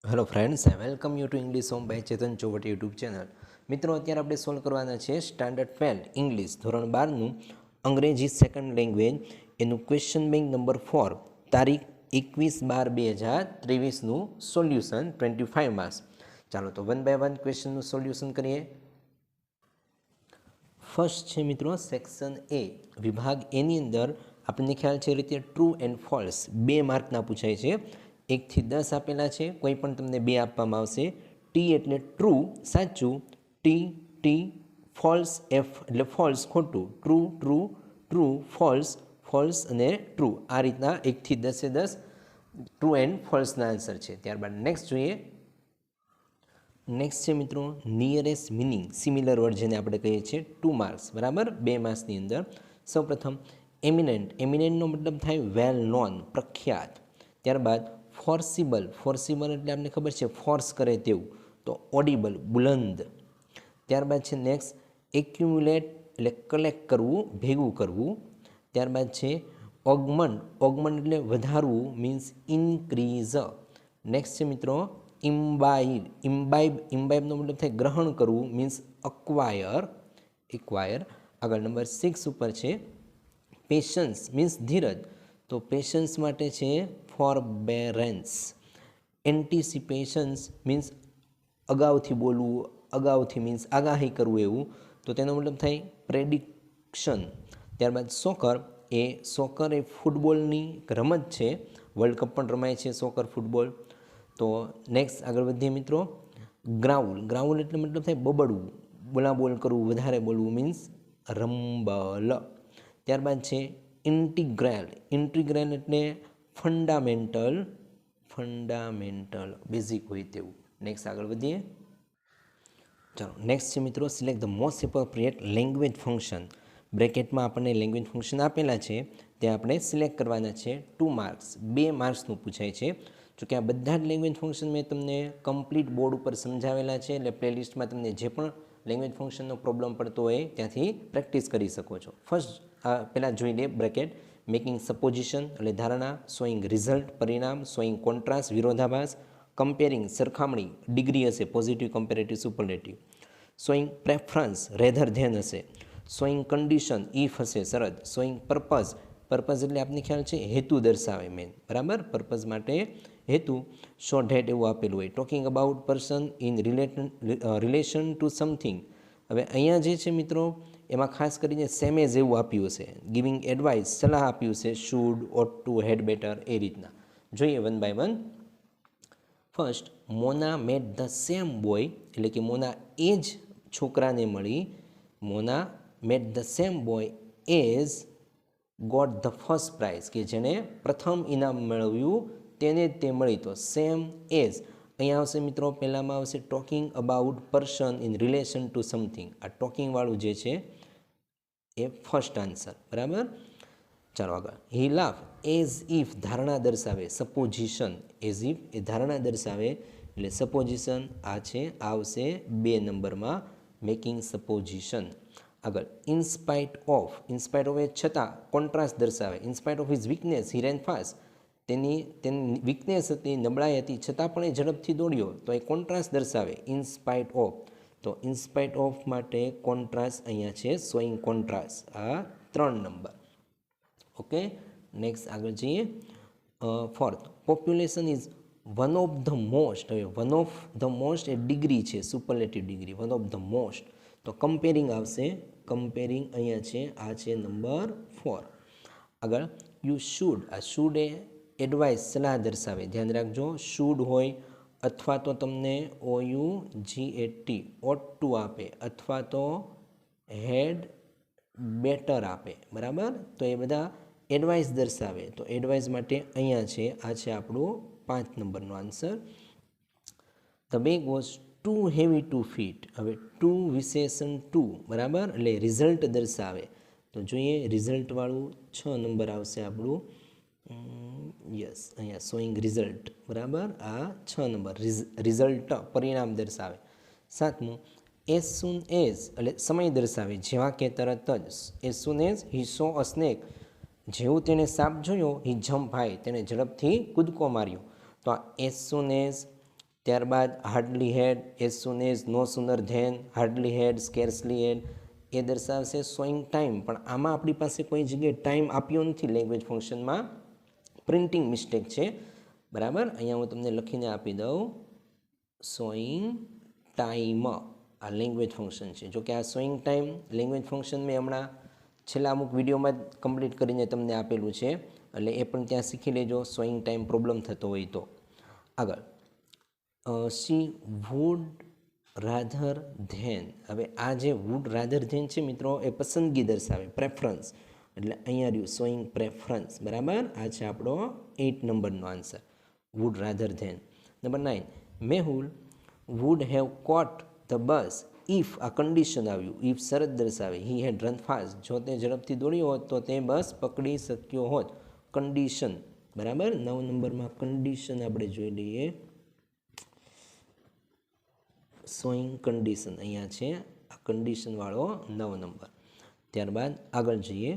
Hello friends, welcome you to English home by Chetan Chovat YouTube channel. મિત્રો, અત્યારે આપણે solve કરવાના છે સ્ટાન્ડર્ડ 12 ઇંગ્લિશ ધોરણ 12નું અંગ્રેજી સેકન્ડ લેંગ્વેજ એનું ક્વેશ્ચન બેંક નંબર 4 તારીખ 21/12/2023નું સોલ્યુશન 25 માર્ક્સ. ચાલો તો વન બાય વન ક્વેશ્ચનનું સોલ્યુશન કરીએ. ફર્સ્ટ છે મિત્રો સેક્શન એ, વિભાગ એની અંદર આપણને ખ્યાલ છે રીતે ટ્રુ એન્ડ ફોલ્સ 2 માર્કના પૂછાય છે. 1 થી 10 આપેલા છે, કોઈ પણ તમને 2 આપવામાં આવશે. ટી એટલે ટ્રુ સાચું, ટી ટી ફોલ્સ એફ એટલે ફોલ્સ ખોટું, true true true false false અને ટ્રુ. આ રીતના 1 થી 10 ટ્રુ એન્ડ ફોલ્સના આન્સર છે. ત્યારબાદ નેક્સ્ટ જોઈએ. નેક્સ્ટ છે મિત્રો નિયરેસ્ટ મિનિંગ સિમિલર વર્ડ જેને આપણે કહીએ છીએ 2 માર્ક્સ, બરાબર 2 માર્ક્સની અંદર. સૌપ્રથમ એમિનેન્ટ, એમિનેન્ટનો મતલબ થાય વેલ નોન, પ્રખ્યાત. ત્યારબાદ ફોર્સિબલ, ફોર્સિબલ એટલે આપણને ખબર છે ફોર્સ કરે તેવું, તો ઓડિબલ, બુલંદ. ત્યારબાદ છે નેક્સ્ટ એક્યુમ્યુલેટ એટલે કલેક્ટ કરવું, ભેગું કરવું. ત્યારબાદ છે ઓગમન્ટ, ઓગમન્ટ એટલે વધારવું મીન્સ ઇન્ક્રીઝ. નેક્સ્ટ છે મિત્રો ઇમ્બાઇબ, ઇમ્બાઇબ, ઇમ્બાઇબનો મતલબ થાય ગ્રહણ કરવું મીન્સ અક્વાયર, એક્વાયર. આગળ નંબર 6 ઉપર છે પેશન્સ મીન્સ ધીરજ, તો પેશન્સ માટે છે ફોરબેરેન્સ. એન્ટિસિપેશન્સ મીન્સ અગાઉથી બોલવું, અગાઉથી મીન્સ આગાહી કરવું એવું, તો તેનો મતલબ થાય પ્રેડિક્શન. ત્યારબાદ સોકર, સોકર એ ફૂટબોલની રમત છે, વર્લ્ડ કપ પણ રમાય છે સોકર ફૂટબોલ. તો નેક્સ્ટ આગળ વધીએ મિત્રો. ગ્રાઉલ, ગ્રાઉલ એટલે મતલબ થાય બબડવું, બોલાબોલ કરવું, વધારે બોલવું મીન્સ રંબલ. ત્યારબાદ છે ઇન્ટિગ્રેલ, ઇન્ટિગ્રેલ એટલે ફંડામેન્ટલ, ફંડામેન્ટલ બેઝિક હોય તેવું. નેક્સ્ટ આગળ વધીએ. ચાલો નેક્સ્ટ છે મિત્રો select the most appropriate language function. બ્રેકેટમાં આપણને લેંગ્વેજ ફંક્શન આપેલા છે, તે આપણે સિલેક્ટ કરવાના છે. 2 માર્ક્સ, 2 માર્ક્સનું પૂછાય છે. જોકે આ બધા જ લેંગ્વેજ ફંક્શન મેં તમને કમ્પ્લીટ બોર્ડ ઉપર સમજાવેલા છે, એટલે પ્લેલિસ્ટમાં તમને જે પણ લેંગ્વેજ ફંક્શનનો પ્રોબ્લેમ પડતો હોય ત્યાંથી પ્રેક્ટિસ કરી શકો છો. ફર્સ્ટ પહેલાં જોઈ લે બ્રેકેટ. મેકિંગ સપોઝિશન એટલે ધારણા, શોઈંગ રિઝલ્ટ પરિણામ, શોઈંગ કોન્ટ્રાસ્ટ વિરોધાભાસ, કમ્પેરિંગ સરખામણી, ડિગ્રી હશે positive comparative superlative, showing preference rather than હશે, શોઈંગ કન્ડિશન ઇફ હશે શરત, શોઈંગ પર્પઝ, પર્પઝ એટલે આપને ખ્યાલ છે હેતુ દર્શાવે મેન, બરાબર પર્પઝ માટે હેતુ, શો ડેટ એવું આપેલું હોય. Talking about person in relation two something. હવે અહીંયા જે છે મિત્રો એમાં ખાસ કરીને સેમ એઝ એવું આપ્યું હશે, ગિવિંગ એડવાઇસ સલાહ આપ્યું છે, should, ought to, had better એ રીતના. જોઈએ one by one. First Mona met the same boy એટલે કે મોના એ જ છોકરાને મળી, Mona met the same boy as got the first prize કે જેણે પ્રથમ ઇનામ મેળવ્યું તેને જ તે મળી, તો સેમ એઝ. અહીંયા આવશે મિત્રો પહેલાંમાં આવશે talking about person in relation two something. આ ટોકિંગવાળું જે છે એ ફર્સ્ટ આન્સર, બરાબર. ચાલો આગળ. હી લાફ એઝ ઇફ ધારણા દર્શાવે, સપોઝિશન એઝ ઇફ એ ધારણા દર્શાવે એટલે સપોઝિશન આ છે, આવશે 2 નંબરમાં મેકિંગ સપોઝિશન. આગળ ઇનસ્પાઇટ ઓફ, ઇનસ્પાઇટ ઓફ એ છતાં કોન્ટ્રાસ્ટ દર્શાવે, in spite of his weakness he ran fast, તેની વીકનેસ હતી, નબળાઈ હતી, છતાં પણ એ ઝડપથી દોડ્યો, તો એ કોન્ટ્રાસ્ટ દર્શાવે ઇનસ્પાઇટ ઓફ. તો ઇનસ્પાઇટ ઓફ માટે કોન્ટ્રાસ્ટ અહીંયા છે શોઈંગ કોન્ટ્રાસ્ટ, આ 3 નંબર. ઓકે નેક્સ્ટ આગળ જઈએ. Fourth population is one of the most. હવે વન ઓફ ધ મોસ્ટ એ ડિગ્રી છે, superlative degree, one of the most. તો કમ્પેરિંગ આવશે, કમ્પેરિંગ અહીંયા છે, આ છે નંબર 4. આગળ યુ શુડ, આ શુડ એ એડવાઇસ સલાહ દર્શાવે, ધ્યાન રાખજો શુડ હોય અથવા તો તમને OUGHT ઓટ ટુ આપે અથવા તો હેડ બેટર આપે, બરાબર. તો એ બધા એડવાઇસ દર્શાવે, તો એડવાઇસ માટે અહીંયા છે, આ છે આપણું 5 નંબરનો answer. The bag was too heavy to fit. હવે ટુ વિશેષણ ટુ, બરાબર એટલે રિઝલ્ટ દર્શાવે, તો જોઈએ રિઝલ્ટવાળું 6 નંબર આવશે આપણું. યસ અહીંયા શોઈંગ રિઝલ્ટ, બરાબર આ 6 નંબર રિઝલ્ટ પરિણામ દર્શાવે. 7મું એઝ સૂન એઝ એટલે સમય દર્શાવે, જેવા કે તરત જ. As soon as he saw a snake, જેવું તેણે સાપ જોયો, હી જમ્પ હાઈ તેણે ઝડપથી કૂદકો માર્યો, તો આ એઝ સૂન એઝ ત્યારબાદ હાર્ડલી હેડ, એઝ સુન એઝ, નો સુનર ધેન, હાર્ડલી હેડ, સ્કેર્સલી હેડ એ દર્શાવશે સોઈંગ ટાઈમ. પણ આમાં આપણી પાસે કોઈ જગ્યાએ ટાઈમ આપ્યો નથી લેંગ્વેજ ફંક્શનમાં, પ્રિન્ટિંગ મિસ્ટેક છે. બરાબર, અહીંયા હું તમને લખીને આપી દઉં, સોઈંગ ટાઈમ આ લેંગ્વેજ ફંક્શન છે. જો કે આ સોઈંગ ટાઈમ લેંગ્વેજ ફંક્શન મેં હમણાં છેલ્લા અમુક વિડીયોમાં જ કમ્પ્લીટ કરીને તમને આપેલું છે, એટલે એ પણ ત્યાં શીખી લેજો સોઈંગ ટાઈમ પ્રોબ્લેમ થતો હોય તો. આગળ શી વુડ રાધર ધેન. હવે આ જે વુડ રાધર ધેન છે મિત્રો એ પસંદગી દર્શાવે, પ્રેફરન્સ. એટલે અહીંયા રહ્યું સોઈંગ પ્રેફરન્સ. બરાબર, આ છે આપણો 8 નંબરનો answer, would rather than. Number 9, Mehul would have caught the bus if. આ કન્ડિશન આવ્યું, ઇફ શરત દર્શાવે. હી હેડ રન ફાસ્ટ, જો તે ઝડપથી દોડ્યો હોત તો તે બસ પકડી શક્યો હોત. કન્ડિશન. બરાબર, 9 નંબરમાં કન્ડિશન આપણે જોઈ લઈએ, સોઈંગ કન્ડિશન અહીંયા છે, આ કન્ડિશનવાળો 9 નંબર. ત્યારબાદ આગળ જઈએ,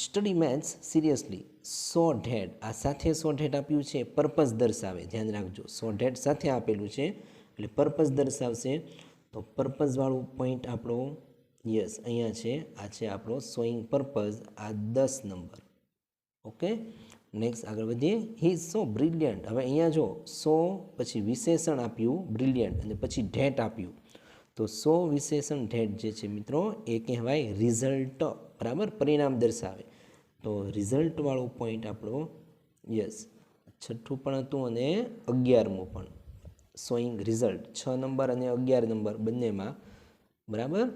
study maths seriously, so that. આ સાથે સો ધેટ આપ્યું છે, પર્પઝ દર્શાવે, ધ્યાન રાખજો, સો ધેટ સાથે આપેલું છે એટલે પર્પઝ દર્શાવશે. તો પર્પઝવાળું પોઈન્ટ આપણો યસ અહીંયા છે, આ છે આપણો સોઈંગ પર્પઝ, આ 10 નંબર. ઓકે, નેક્સ્ટ આગળ વધીએ. He is so brilliant. હવે અહીંયા જો સો પછી વિશેષણ આપ્યું બ્રિલિયન્ટ અને પછી ધેટ આપ્યું, તો સો વિશેષણ ધેટ જે છે મિત્રો એ કહેવાય રિઝલ્ટ. બરાબર, પરિણામ દર્શાવે. તો રિઝલ્ટવાળો પોઈન્ટ આપણો યસ 6થું પણ હતું અને 11મું પણ, શોઈંગ રિઝલ્ટ 6 નંબર અને 11 નંબર બંનેમાં બરાબર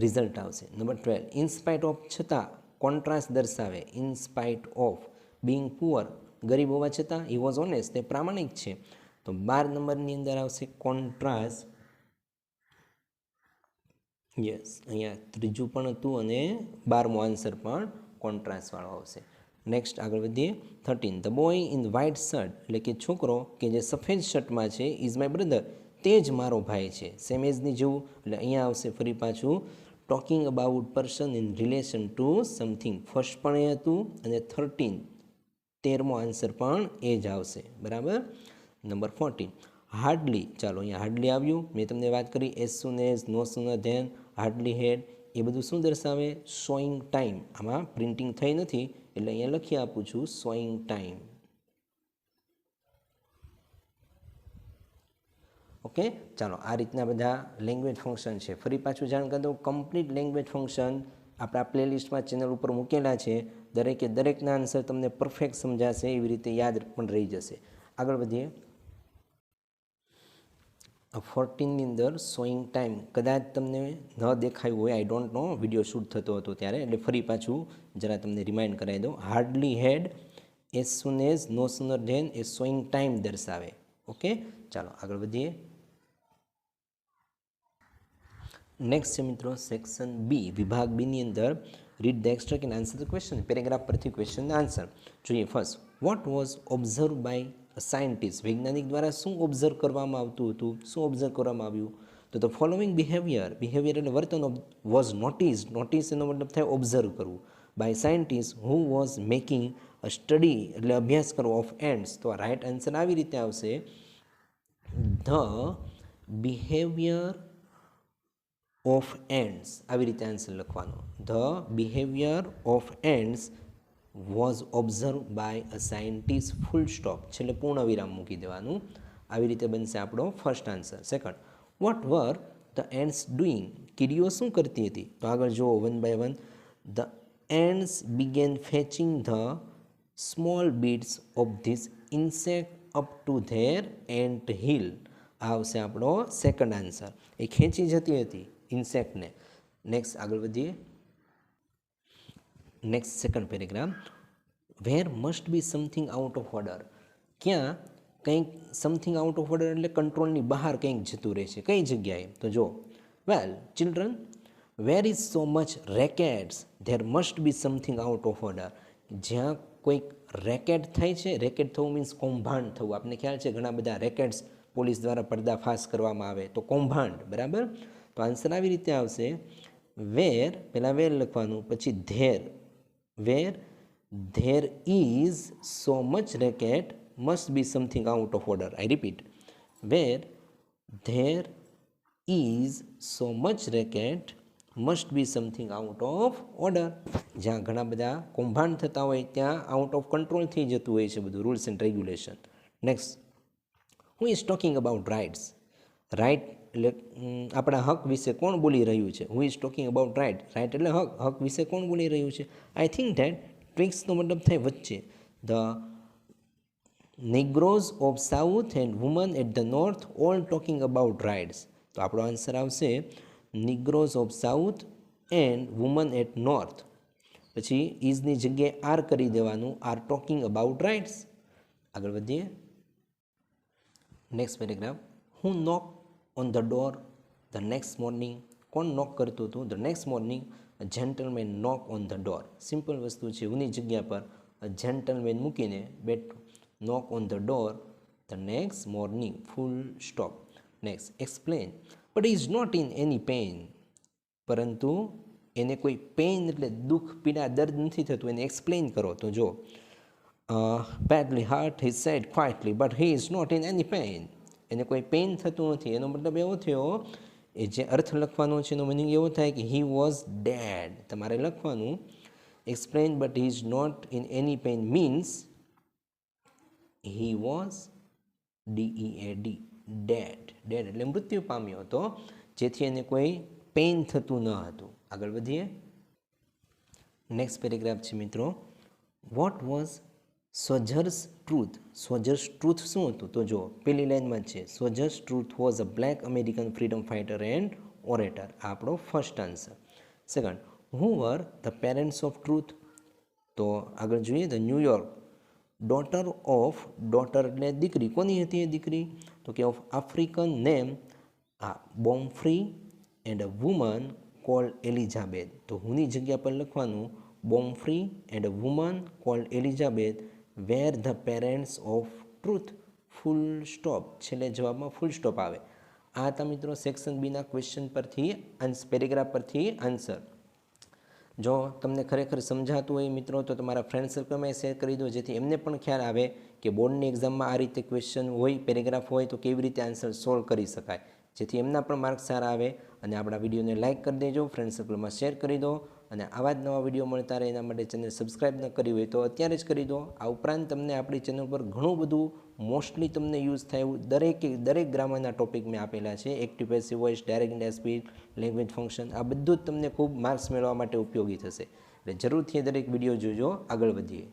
રિઝલ્ટ આવશે. નંબર 12, ઇન સ્પાઇટ ઓફ, છતાં કોન્ટ્રાસ્ટ દર્શાવે. In spite of being poor, ગરીબ હોવા છતાં હી વોઝ ઓનેસ્ટ, તે પ્રામાણિક છે. તો 12 નંબરની અંદર આવશે કોન્ટ્રાસ્ટ. યસ, અહીંયા ત્રીજું પણ હતું અને 12મો આન્સર પણ કોન્ટ્રાસ્ટવાળો આવશે. નેક્સ્ટ આગળ વધીએ. 13, the boy in white shirt, એટલે કે છોકરો કે જે સફેદ શર્ટમાં છે, ઇઝ માય બ્રધર, તે જ મારો ભાઈ છે. સેમ એઝની જેવું, એટલે અહીંયા આવશે ફરી પાછું talking about person in relation two something. First પણ એ હતું અને 13મો આન્સર પણ એ જ આવશે. બરાબર. Number 14, hardly. ચાલો અહીંયા હાર્ડલી આવ્યું, મેં તમને વાત કરી એઝ સુન એઝ, નો સુનર ધેન, હાર્ડલી હેડ, એ બધું શું દર્શાવે? Showing time. આમાં પ્રિન્ટિંગ થઈ નથી એટલે અહીંયા લખી આપું છું શોઈંગ ટાઈમ. ઓકે, ચાલો આ રીતના બધા લેંગ્વેજ ફંક્શન છે. ફરી પાછું જાણ કરી દઉં, કમ્પ્લીટ લેંગ્વેજ ફંક્શન આપણા પ્લેલિસ્ટમાં ચેનલ ઉપર મૂકેલા છે. દરેકે દરેકના આન્સર તમને પરફેક્ટ સમજાશે, એવી રીતે યાદ પણ રહી જશે. આગળ વધીએ. 14ની અંદર શોઈંગ ટાઈમ કદાચ તમને ન દેખાયું હોય, I don't know, video shoot થતો હતો ત્યારે, એટલે ફરી પાછું જરા તમને રિમાઇન્ડ કરાવી દઉં. હાર્ડલી હેડ, એઝ સુન એઝ, નો સુનર ધેન એ શોઈંગ ટાઈમ દર્શાવે. ઓકે, ચાલો આગળ વધીએ. નેક્સ્ટ છે મિત્રો સેક્શન બી, વિભાગ બીની અંદર read the extract and answer the question. Paragraph પરથી ક્વેશ્ચનના આન્સર જોઈએ. First, what was observe by scientist, વૈજ્ઞાનિક દ્વારા શું ઓબ્ઝર્વ કરવામાં આવતું હતું, શું ઓબ્ઝર્વ કરવામાં આવ્યું? તો ધ ફોલોઈંગ બિહેવિયર, બિહેવિયર એટલે વર્તન, વોઝ નોટિસ, નોટિસ એનો મતલબ થાય ઓબ્ઝર્વ કરવું, by scientist who was making a study એટલે અભ્યાસ કરવો ઓફ એન્ડ્સ. તો આ રાઇટ આન્સર આવી રીતે આવશે, ધ બિહેવિયર ઓફ એન્ડ્સ. આવી રીતે આન્સર લખવાનો, the behaviour of ants was observe by a scientist, full stop, છેલ્લે પૂર્ણ વિરામ મૂકી દેવાનું. આવી રીતે બનશે આપણો first answer. Second, what were the ants doing, કીડીઓ શું કરતી હતી? તો આગળ જુઓ 1 by 1. The ants began fetching the small bits of this insect up to their ant hill. આ આવશે આપણો સેકન્ડ આન્સર. એ ખેંચી જતી હતી ઇન્સેક્ટને. નેક્સ્ટ આગળ વધીએ. Next second paragraph, where must be something out of order, ક્યાં કંઈક સમથિંગ આઉટ ઓફ ઓર્ડર એટલે કંટ્રોલની બહાર કંઈક જતું રહે છે, કઈ જગ્યાએ? તો જો, well children, where is so much rackets, there must be something out of order. જ્યાં કોઈક રેકેટ થાય છે, રેકેટ થવું મીન્સ કૌભાંડ થવું. આપને ખ્યાલ છે ઘણા બધા રેકેટ્સ પોલીસ દ્વારા પર્દાફાશ કરવામાં આવે તો કૌભાંડ. બરાબર, તો આન્સર આવી રીતે આવશે, વેર, પહેલાં વેર લખવાનું, પછી there, where there is so much racket must be something out of order. I repeat, where there is so much racket must be something out of order. જ્યાં ઘણા બધા કૌભાંડ થતા હોય ત્યાં આઉટ ઓફ કંટ્રોલ થઈ જતું હોય છે બધું rules and regulation. Next, who is talking about rights. Right એટલે આપણા હક વિશે કોણ બોલી રહ્યું છે? Who is talking about right. Right એટલે હક. હક વિશે કોણ બોલી રહ્યું છે? આઈ થિંક ધેટ ટ્વિક્સનો મતલબ થાય વચ્ચે. The Negroes of South and women at the North all talking about rights. તો આપણો આન્સર આવશે Negroes of South and women at North. પછી ઇઝની જગ્યાએ આર કરી દેવાનું, આર ટોકિંગ અબાઉટ રાઇટ્સ. આગળ વધીએ. Next paragraph, who knock on the door the next morning. કોણ નોક કરતું હતું? The next morning a gentleman knock on the door. Simple વસ્તુ છે, હુની જગ્યા પર જેન્ટલમેન મૂકીને બેઠું. knock on the door the next morning, full stop. Next, explain, but he is not in any pain. પરંતુ એને કોઈ પેઇન એટલે દુઃખ, પીડા, દર્દ નથી થતું, એને એક્સપ્લેન કરો. તો જો badly hurt, he said quietly, but he is not in any pain. એને કોઈ પેઇન થતું નથી, એનો મતલબ એવો થયો, એ જે અર્થ લખવાનો છે એનો મિનિંગ એવો થાય કે he was dead. તમારે લખવાનું explain but he is not in any pain means he was dead, dead. Dead એટલે મૃત્યુ પામ્યો હતો, જેથી એને કોઈ પેઇન થતું ન હતું. આગળ વધીએ. નેક્સ્ટ પેરેગ્રાફ છે મિત્રો, what was Sojourner Truth. Sojourner Truth શું હતું? તો જો પેલી લાઇનમાં જ છે, Sojourner Truth was a black American freedom fighter and orator. આ આપણો first answer. Second, who were the parents of Truth. તો આગળ જોઈએ, the New York daughter of, daughter એટલે દીકરી, કોની હતી એ દીકરી? તો કે of African name Bomfree and a woman called Elizabeth. તો હુની જગ્યા પર લખવાનું બોમ્ફ્રી and a woman called Elizabeth were the parents of truth, full stop. છેલ્લે જવાબમાં ફૂલ સ્ટોપ આવે. આ હતા મિત્રો સેક્શન બીના ક્વેશ્ચન પરથી, પેરેગ્રાફ પરથી આન્સર. જો તમને ખરેખર સમજાતું હોય મિત્રો તો તમારા ફ્રેન્ડ સર્કલમાં શેર કરી દો, જેથી એમને પણ ખ્યાલ આવે કે બોર્ડની એક્ઝામમાં આ રીતે ક્વેશ્ચન હોય, પેરેગ્રાફ હોય તો કેવી રીતે આન્સર સોલ્વ કરી શકાય, જેથી એમના પણ માર્ક્સ સારા આવે. અને આપણા વિડીયોને લાઇક કરી દેજો, ફ્રેન્ડ સર્કલમાં શેર કરી દો, અને આવા જ નવા વિડીયો મળતા રહે એના માટે ચેનલ સબસ્ક્રાઈબ ન કરી હોય તો અત્યારે જ કરી દો. આ ઉપરાંત તમને આપણી ચેનલ પર ઘણું બધું મોસ્ટલી તમને યુઝ થાય એવું દરેક ગ્રામરના ટોપિક મેં આપેલા છે. Active passive voice, direct India speech, language function, આ બધું જ તમને ખૂબ માર્ક્સ મેળવવા માટે ઉપયોગી થશે. એટલે જરૂરથી દરેક વિડીયો જોજો. આગળ વધીએ.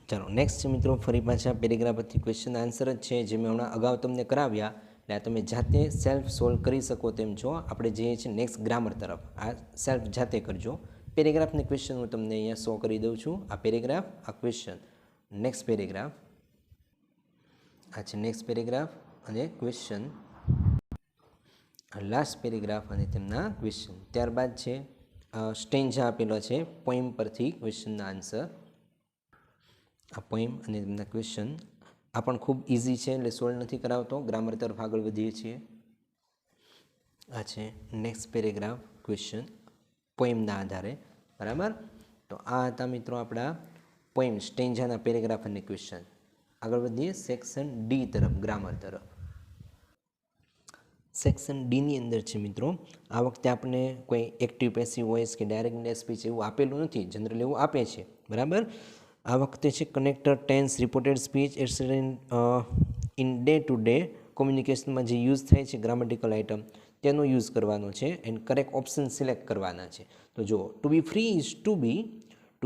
ચાલો નેક્સ્ટ છે મિત્રો, ફરી પાછા પેરેગ્રાફ પરથી ક્વેશ્ચન આન્સર જ છે, જે મેં હમણાં અગાઉ તમને કરાવ્યા. એટલે આ તમે જાતે સેલ્ફ સોલ્વ કરી શકો તેમ છો. આપણે જઈએ છીએ નેક્સ્ટ ગ્રામર તરફ. આ સેલ્ફ જાતે કરજો. પેરેગ્રાફને ક્વેશ્ચન હું તમને અહીંયા શો કરી દઉં છું. આ પેરેગ્રાફ, આ ક્વેશ્ચન. નેક્સ્ટ પેરેગ્રાફ, આ છે નેક્સ્ટ પેરેગ્રાફ અને ક્વેશ્ચન. લાસ્ટ પેરેગ્રાફ અને તેમના ક્વેશ્ચન. ત્યારબાદ છે સ્ટેન્જા આપેલો છે પોઈમ પરથી ક્વેશ્ચનના આન્સર. આ પોઈમ અને તેમના ક્વેશ્ચન. આ પણ ખૂબ ઇઝી છે એટલે સોલ્વ નથી કરાવતો. ગ્રામર તરફ આગળ વધીએ છીએ. આ છે નેક્સ્ટ પેરેગ્રાફ, ક્વેશ્ચન, પોઈમના આધારે. બરાબર. તો આ હતા મિત્રો આપણા પોઈમ, સ્ટેન્જાના પેરેગ્રાફ અને ક્વેશ્ચન. આગળ વધીએ સેક્શન ડી તરફ, ગ્રામર તરફ. સેક્શન ડીની અંદર છે મિત્રો, આ વખતે આપણે કોઈ એક્ટિવ પેસિવ વોઇસ કે ડાયરેક્ટ ઇન્ડિયા સ્પીચ એવું આપેલું નથી. જનરલી એવું આપે છે. બરાબર. આ વખતે છે connector, tense, reported speech etcetera in day to day કોમ્યુનિકેશનમાં જે યુઝ થાય છે ગ્રામેટિકલ આઇટમ, તેનો યુઝ કરવાનો છે. એન્ડ કરેક્ટ ઓપ્શન સિલેક્ટ કરવાના છે. તો જો to be free is to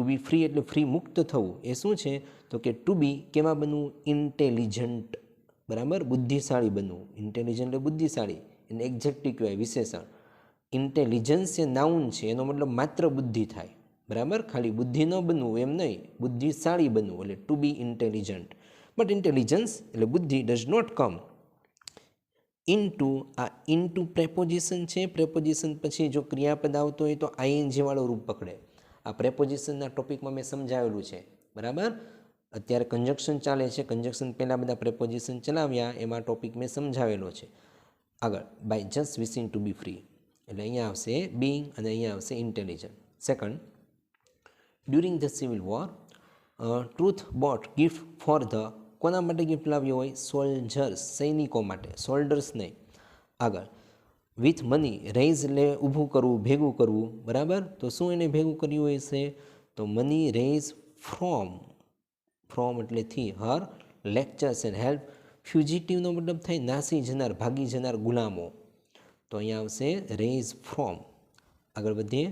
be free એટલે ફ્રી, મુક્ત થવું. એ શું છે? તો કે ટુ બી કેવા બનવું? ઇન્ટેલિજન્ટ. બરાબર, બુદ્ધિશાળી બનવું. ઇન્ટેલિજન્ટ એટલે બુદ્ધિશાળી, એને એક્ઝેક્ટિવ કહેવાય, વિશેષણ. ઇન્ટેલિજન્સ એ નાઉન છે, એનો મતલબ માત્ર બુદ્ધિ થાય. બરાબર, ખાલી બુદ્ધિ ન બનવું એમ નહીં, બુદ્ધિશાળી બનવું એટલે to be intelligent. But intelligence એટલે બુદ્ધિ ડઝ નોટ કમ ઇનટુ, આ ઇનટુ પ્રેપોઝિશન છે. પ્રેપોઝિશન પછી જો ક્રિયાપદ આવતો હોય તો આઈએનજી વાળું રૂપ પકડે. આ પ્રેપોઝિશનના ટોપિકમાં મેં સમજાવેલું છે. બરાબર. અત્યારે કન્જક્શન ચાલે છે, કન્જક્શન પહેલાં બધા પ્રેપોઝિશન ચલાવ્યા, એમાં ટોપિક મેં સમજાવેલો છે. આગળ, by just wishing to be free એટલે અહીંયા આવશે બિંગ અને અહીંયા આવશે intelligent. Second, during the civil war truth bought gift for the, કોના માટે ગિફ્ટ લાવ્યો હોય? સોલ્જર્સ, સૈનિકો માટે, સોલ્ડર્સ નહીં. આગળ વિથ મની, રેઇઝ એટલે ઊભું કરવું, ભેગું કરવું, બરાબર. તો શું એને ભેગું કર્યું હોય છે? તો મની રેઇઝ ફ્રોમ એટલે થી, હર લેક્ચર્સ એન્ડ હેલ્પ ફ્યુજિટિવનો મતલબ થાય નાસી જનાર, ભાગી જનાર ગુલામો. તો અહીંયા આવશે રેઇઝ ફ્રોમ. આગળ વધીએ.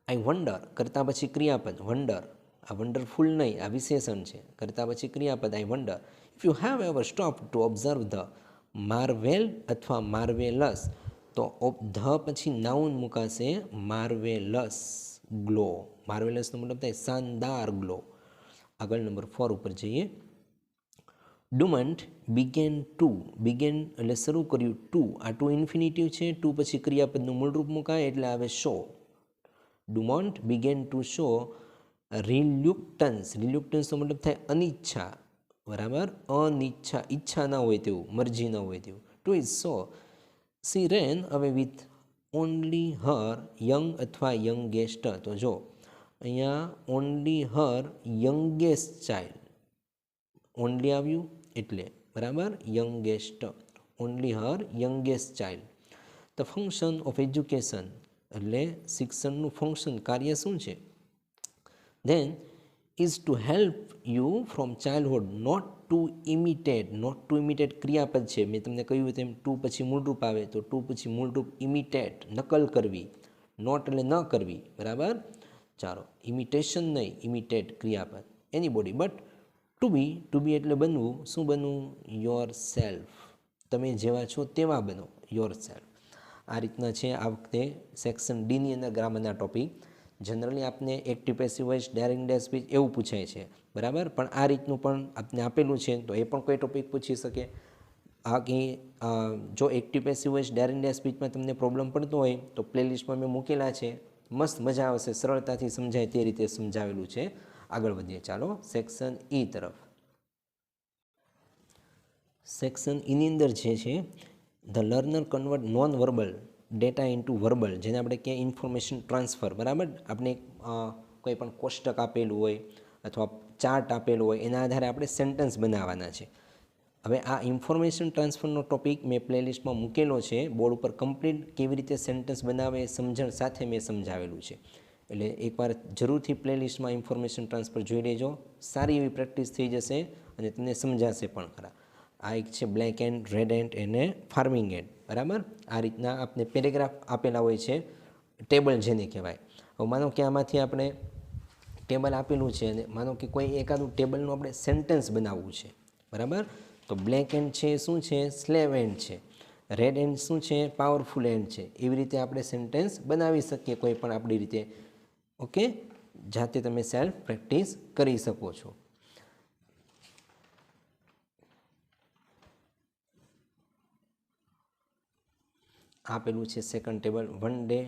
આઈ વન્ડર કરતાં પછી ક્રિયાપદ વન્ડર, આ વન્ડરફુલ નહીં, આ વિશેષણ છે. કરતાં પછી ક્રિયાપદ I wonder. If you have ever stop to observe the marvel અથવા માર્વેલસ, તો ધ પછી નાઉન મુકાશે માર્વેલસ ગ્લો. માર્વેલસનો મતલબ થાય શાનદાર ગ્લો. આગળ નંબર 4 ઉપર જઈએ. ડુમન્ટ બિગેન ટુ, બિગેન એટલે શરૂ કર્યું, ટુ, આ ટુ ઇન્ફિનિટિવ છે, ટુ પછી ક્રિયાપદનું મૂળરૂપ મુકાય એટલે આવે show. Dumont began to show reluctance, રિલ્યુક્ટન્સનો મતલબ થાય અનિચ્છા, બરાબર. અનિચ્છા, ઈચ્છા ના હોય તેવું, મરજી ન હોય તેવું. To is so she ran away with only her young અથવા યંગેસ્ટ. તો જો અહીંયા only her youngest child, only આવ્યું એટલે, બરાબર, youngest, only her youngest child. The function of education એટલે શિક્ષણનું ફંક્શન, કાર્ય શું છે? Then is to help you from childhood not to imitate. Not to imitate ક્રિયાપદ છે, મેં તમને કહ્યું તેમ ટુ પછી મૂળરૂપ આવે, તો ટુ પછી મૂળરૂપ ઇમિટેટ, નકલ કરવી, નોટ એટલે ન કરવી, બરાબર. ચાલો, ઇમિટેશન નહીં, ઇમિટેટ ક્રિયાપદ. એનીબોડી બટ ટુ બી એટલે બનવું, શું બનવું? યોર સેલ્ફ, તમે જેવા છો તેવા બનો, યોર સેલ્ફ. આ રીતના છે આ વખતે સેક્શન ડીની અંદર ગ્રામરના ટોપિક. જનરલી આપને active passive voice, direct indirect speech એવું પૂછાય છે, બરાબર. પણ આ રીતનું પણ આપને આપેલું છે, તો એ પણ કોઈ ટોપિક પૂછી શકે. આ કંઈ જો active passive voice, direct indirect સ્પીચમાં તમને પ્રોબ્લેમ પડતો હોય તો પ્લેલિસ્ટમાં મેં મૂકેલા છે, મસ્ત મજા આવશે, સરળતાથી સમજાય તે રીતે સમજાવેલું છે. આગળ વધીએ, ચાલો સેક્શન ઈ તરફ. સેક્શન ઈની અંદર જે છે, the learner convert non verbal data into verbal, જેને આપણે કહીએ ઇન્ફોર્મેશન ટ્રાન્સફર, બરાબર. આપણે કોઈ પણ કોષ્ટક આપેલું હોય અથવા ચાર્ટ આપેલું હોય, એના આધારે આપણે સેન્ટેન્સ બનાવવાના છે. હવે આ ઇન્ફોર્મેશન ટ્રાન્સફરનો ટોપિક મેં પ્લેલિસ્ટમાં મૂકેલો છે, બોર્ડ ઉપર કમ્પ્લીટ કેવી રીતે સેન્ટેન્સ બનાવે એ સમજણ સાથે મેં સમજાવેલું છે. એટલે એકવાર જરૂરથી પ્લેલિસ્ટમાં ઇન્ફોર્મેશન ટ્રાન્સફર જોઈ લેજો, સારી એવી પ્રેક્ટિસ થઈ જશે અને તમને સમજાશે પણ ખરા. આ એક છે બ્લેક એન્ડ, રેડ એન્ડ અને ફાર્મિંગ એન્ડ, બરાબર. આ રીતના આપણે પેરેગ્રાફ આપેલા હોય છે, ટેબલ જેને કહેવાય. હવે માનો કે આમાંથી આપણે ટેબલ આપેલું છે અને માનો કે કોઈ એકાદું ટેબલનું આપણે સેન્ટેન્સ બનાવવું છે, બરાબર. તો બ્લેક એન્ડ છે શું છે? સ્લેવ એન્ડ છે. રેડ એન્ડ શું છે? પાવરફુલ એન્ડ છે. એવી રીતે આપણે સેન્ટેન્સ બનાવી શકીએ કોઈ પણ આપણી રીતે. ઓકે, જાતે તમે સેલ્ફ પ્રેક્ટિસ કરી શકો છો. આપેલું છે second table, one day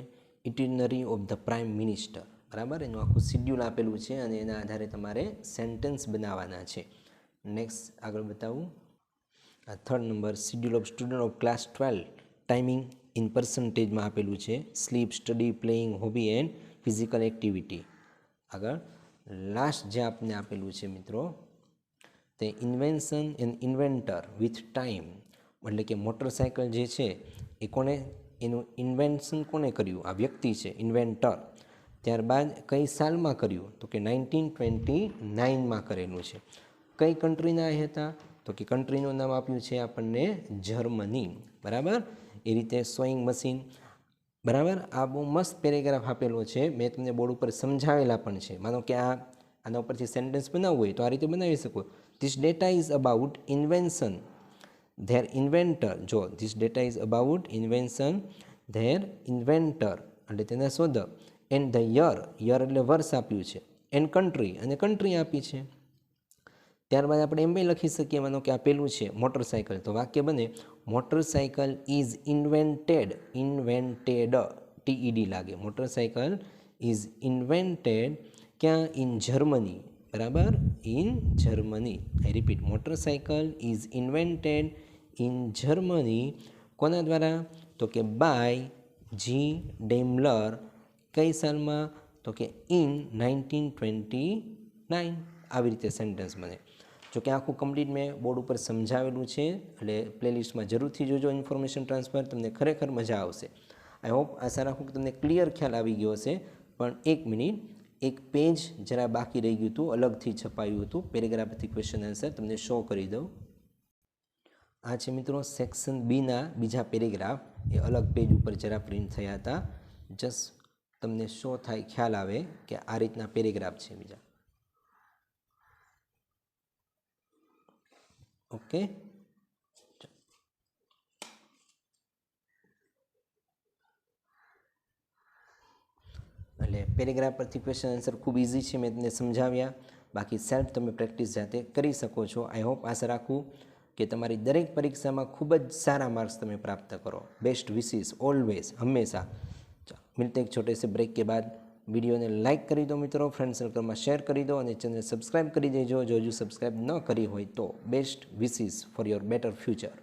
itinerary of the prime minister, બરાબર. એનું આખું શિડ્યુલ આપેલું છે અને એના આધારે તમારે સેન્ટેન્સ બનાવવાના છે. નેક્સ્ટ આગળ બતાવું. આ third number, schedule of student of class 12, timing in પર્સન્ટેજમાં આપેલું છે. Sleep, study, playing, hobby and physical activity. આગળ લાસ્ટ જે આપને આપેલું છે મિત્રો, તે invention and inventor with time, એટલે કે મોટરસાઇકલ જે છે એ કોને, એનું ઇન્વેન્શન કોને કર્યું? આ વ્યક્તિ છે, ઇન્વેન્ટર. ત્યારબાદ કઈ સાલમાં કર્યું? તો કે 1929માં કરેલું છે. કઈ કન્ટ્રીના એ હતા? તો કે કન્ટ્રીનું નામ આપ્યું છે આપણને જર્મની, બરાબર. એ રીતે સોઈંગ મશીન, બરાબર. આ બહુ મસ્ત પેરેગ્રાફ આપેલો છે, મેં તમને બોર્ડ ઉપર સમજાવેલા પણ છે. માનો કે આના ઉપરથી સેન્ટેન્સ બનાવવું હોય તો આ રીતે બનાવી શકો. This data is about invention their inventor. જો this data is about invention their inventor એટલે તેના શોધક. એન્ડ ધ યર, યર એટલે વર્ષ આપ્યું છે. એન્ડ કન્ટ્રી, અને કન્ટ્રી આપી છે. ત્યારબાદ આપણે એમ બી લખી શકીએ, માનો કે આપેલું છે મોટરસાઇકલ, તો વાક્ય બને મોટરસાઇકલ ઇઝ ઇન્વેન્ટેડ, ઇન્વેન્ટેડ ટીઈડી લાગે. મોટરસાઇકલ ઇઝ ઇન્વેન્ટેડ ક્યાં? ઇન જર્મની, બરાબર, in Germany. I repeat, motorcycle is invented in Germany. કોના દ્વારા? તો કે બાય જી ડેમલર. કઈ સાલમાં? તો કે ઇન 1929. 9 આવી રીતે સેન્ટેન્સ બને. જો કે આખું કમ્પ્લીટ મેં બોર્ડ ઉપર સમજાવેલું છે, એટલે પ્લેલિસ્ટમાં જરૂરથી જોજો ઇન્ફોર્મેશન ટ્રાન્સફર, તમને ખરેખર મજા આવશે. આઈ હોપ, આશા રાખું કે તમને ક્લિયર ખ્યાલ આવી ગયો હશે. પણ એક મિનિટ, એક પેજ જરા બાકી રહી ગયું હતું, અલગથી છપાયું હતું, પેરેગ્રાફથી ક્વેશ્ચન આન્સર તમને શો કરી દઉં. આ છે મિત્રો સેક્શન બીના બીજા પેરેગ્રાફ, એ અલગ પેજ ઉપર જરા પ્રિન્ટ થયા હતા. જસ્ટ તમને શો થાય, ખ્યાલ આવે કે આ રીતના પેરેગ્રાફ છે બીજા. ઓકે, એટલે પેરેગ્રાફ પરથી ક્વેશ્ચન આન્સર ખૂબ ઇઝી છે, મેં તમને સમજાવ્યા. બાકી સેલ્ફ તમે પ્રેક્ટિસ જાતે કરી શકો છો. આઈ હોપ, આશા રાખું કે તમારી દરેક પરીક્ષામાં ખૂબ જ સારા માર્ક્સ તમે પ્રાપ્ત કરો. બેસ્ટ વિશિસ ઓલવેઝ, હંમેશા. मिलते एक छोटे से ब्रेक के बाद वीडियो ने लाइक કરી દો મિત્રો, ફ્રેન્ડ સર્કલમાં શેર કરી દો અને ચેનલ સબસ્ક્રાઈબ કરી દેજો જો હજુ સબસ્ક્રાઈબ ન કરી હોય તો. Best wishes for your better future.